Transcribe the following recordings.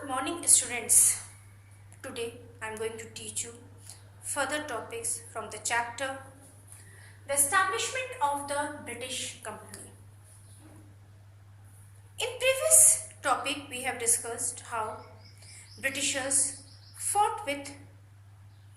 Good morning, students. Today I am going to teach you further topics from the chapter The Establishment of the British Company. In previous topic we have discussed how Britishers fought with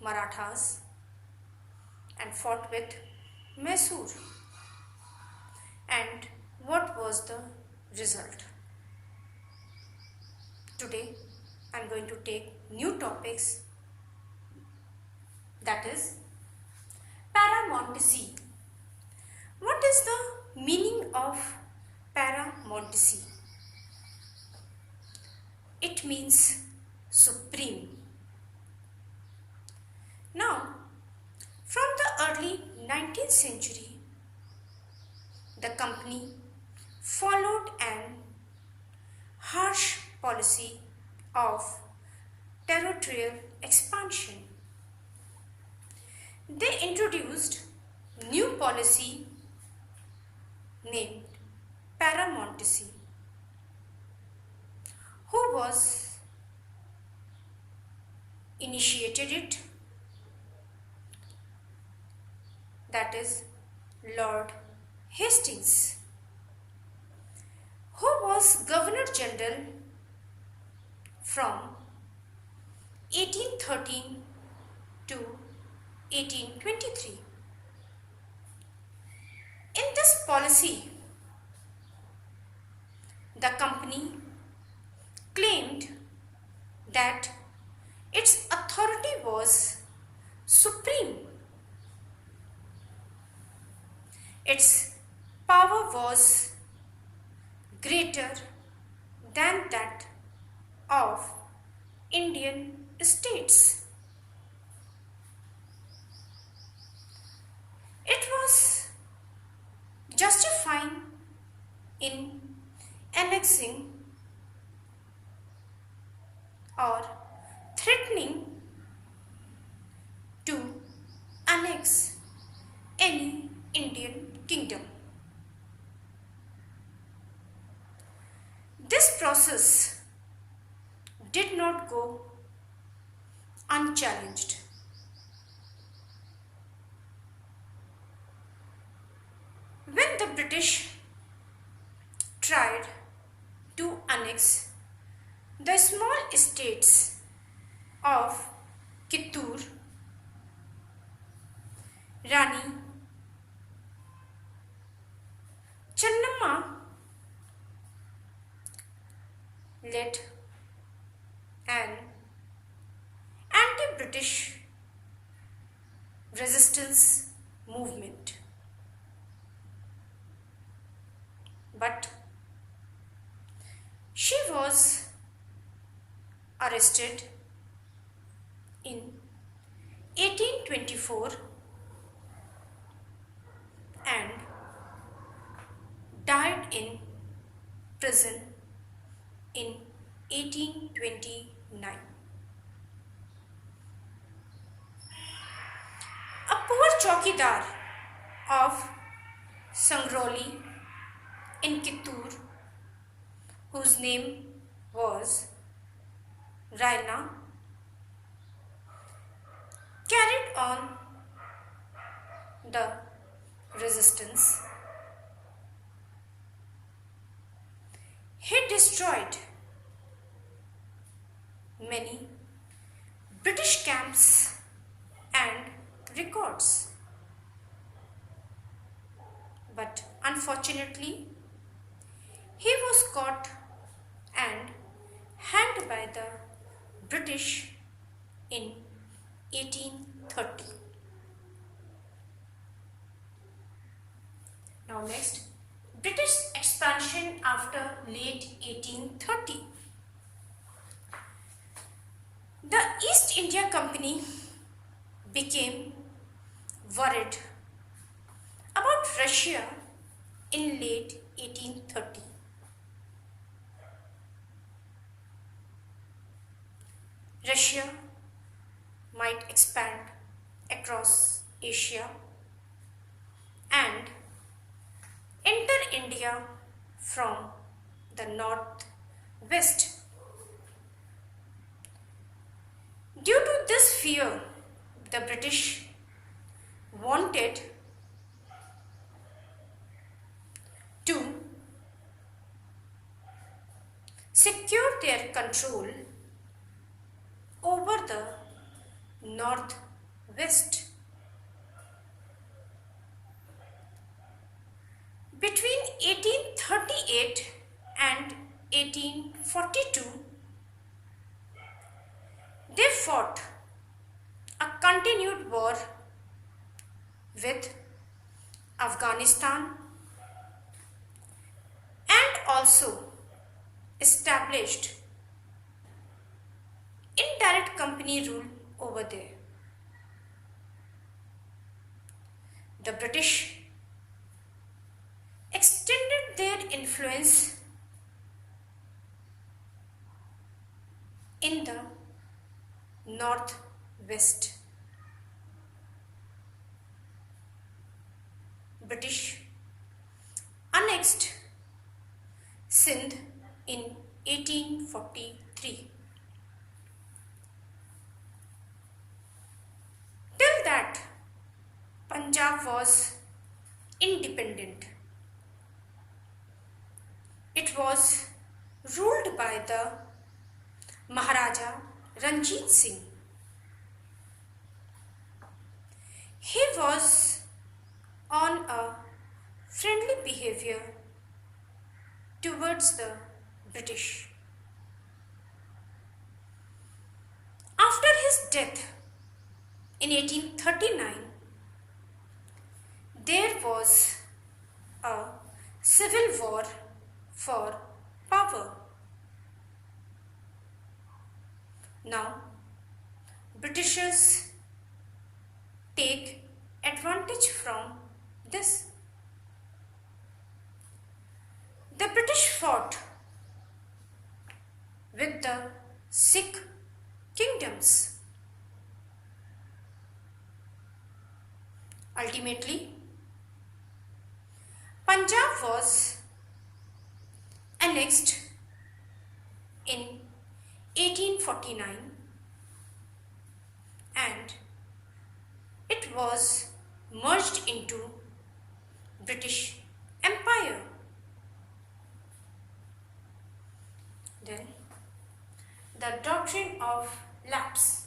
Marathas and fought with Mysore, and what was the result. Today I am going to take new topics, that is Paramontesi. What is the meaning of Paramontesi? It means supreme. Now, from the early 19th century, the company followed an harsh policy of territorial expansion. They introduced new policy named Paramontesi. Who was initiated it? That is Lord Hastings, who was Governor General from 1813 to 1823. In this policy, the company claimed that its authority was supreme. Its power was greater than that of Indian states. It was justifying in annexing or threatening to annex any Indian kingdom. This process did not go unchallenged. When the British tried to annex the small states of Kittur, Rani, Channamma led an anti-British resistance movement. But she was arrested in 1824 and died in prison in 1829. A poor chowkidar of Sangroli in Kittur, whose name was Raina, carried on the resistance. He destroyed many British camps and records. But unfortunately, he was caught and hanged by the British in 1830. Now next, British expansion after late 1830. The East India Company became worried about Russia in late 1830. Russia might expand across Asia and enter India from the northwest. this fear, the British wanted to secure their control over the northwest. Between 1838 and 1842, they fought a continued war with Afghanistan and also established indirect company rule over there. The British extended their influence in the northwest. British annexed Sindh in 1843. Till that, Punjab was independent. It was ruled by the Maharaja Ranjit Singh. He was on a friendly behavior towards the British. After his death in 1839, there was a civil war for power. Now, Britishers take advantage from this. The British fought with the Sikh kingdoms. Ultimately, Punjab was annexed in 1849 and it was merged into British Empire. Then the doctrine of lapse.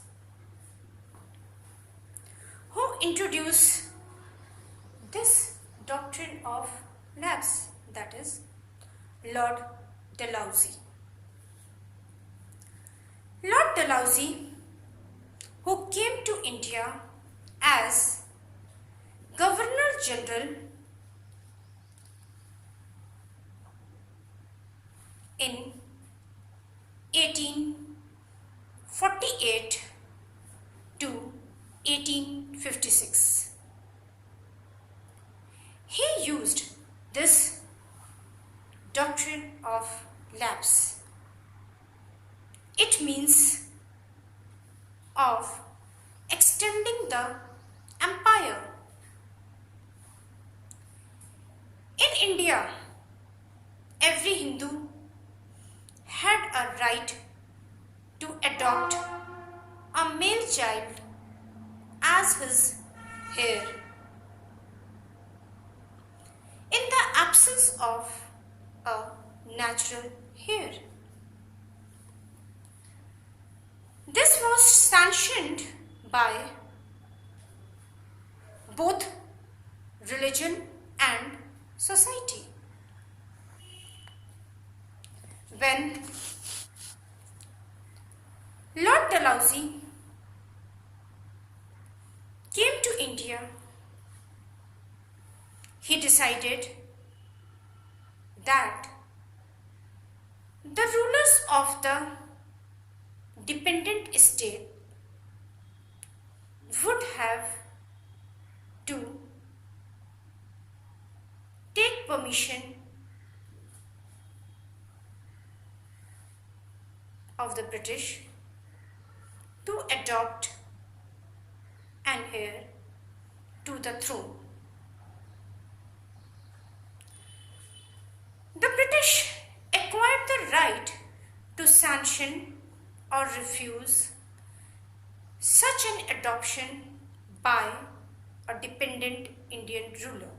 Who introduced this doctrine of lapse? That is Lord Dalhousie. Lord Dalhousie, who came to India as Governor General in 1848 to 1856. He used this doctrine of lapse. It means of extending the empire. In India, every Hindu had a right to adopt a male child as his heir. In the absence of a natural heir. This was sanctioned by both religion and society. When Lord Dalhousie came to India, he decided that the rulers of the dependent estate would have to take permission of the British to adopt an heir to the throne. The British acquired the right to sanction or refuse such an adoption by a dependent Indian ruler.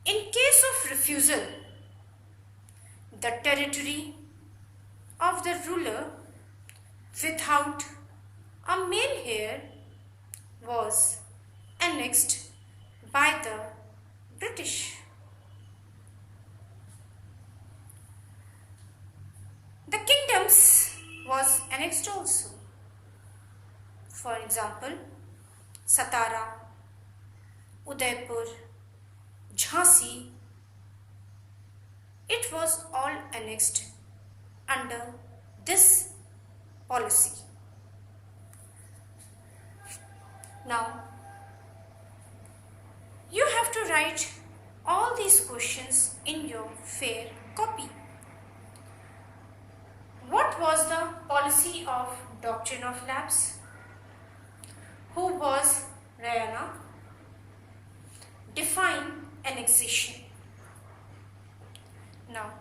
In case of refusal, the territory of the ruler without a male heir was annexed by the British. The kingdoms was annexed also. For example, Satara, Udaipur, Jhansi, it was all annexed under this policy. Now, you have to write all these questions in your fair copy. What was the policy of doctrine of lapse? Who was Rayana? Define annexation. Now,